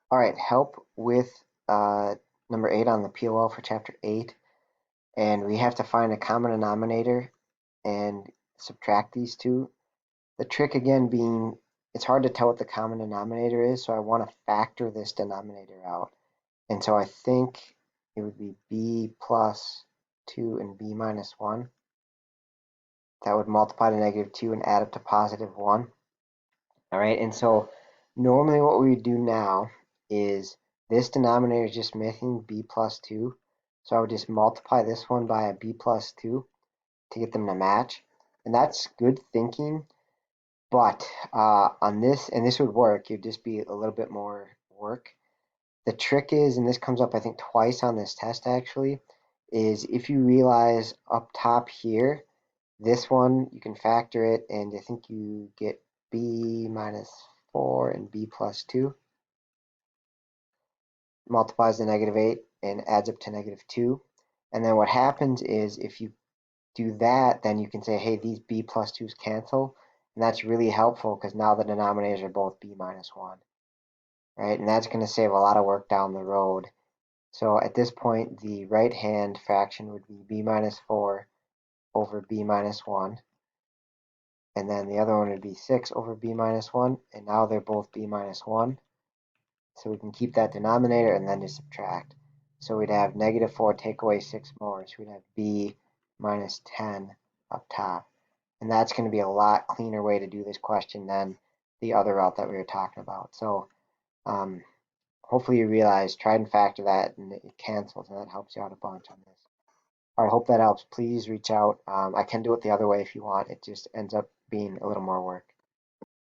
All right, help with number 8 on the POL for chapter 8. And we have to find a common denominator and subtract these two. The trick again being it's hard to tell what the common denominator is, so I want to factor this denominator out. And so I think it would be b plus 2 and b minus 1. That would multiply to negative 2 and add up to positive 1. All right, and so normally what we would do now is this denominator is just missing b plus 2. So I would just multiply this one by a b plus 2 to get them to match. And that's good thinking, but on this, and this would work, it'd just be a little bit more work. The trick is, and this comes up I think twice on this test actually, is if you realize up top here, this one you can factor it, and I think you get b minus 4 and b plus 2 multiplies the negative 8 and adds up to negative 2. And then what happens is if you do that, then you can say, hey, these b plus 2's cancel. And that's really helpful because now the denominators are both b minus 1, right? And that's going to save a lot of work down the road. So at this point, the right-hand fraction would be b minus 4 over b minus 1. And then the other one would be 6 over b minus 1. And now they're both b minus 1. So we can keep that denominator and then just subtract. So we'd have negative 4 take away 6 more. So we'd have b minus 10 up top. And that's going to be a lot cleaner way to do this question than the other route that we were talking about. So hopefully you realize, try and factor that and it cancels, and that helps you out a bunch on this. All right, hope that helps. Please reach out. I can do it the other way if you want. It just ends up being a little more work.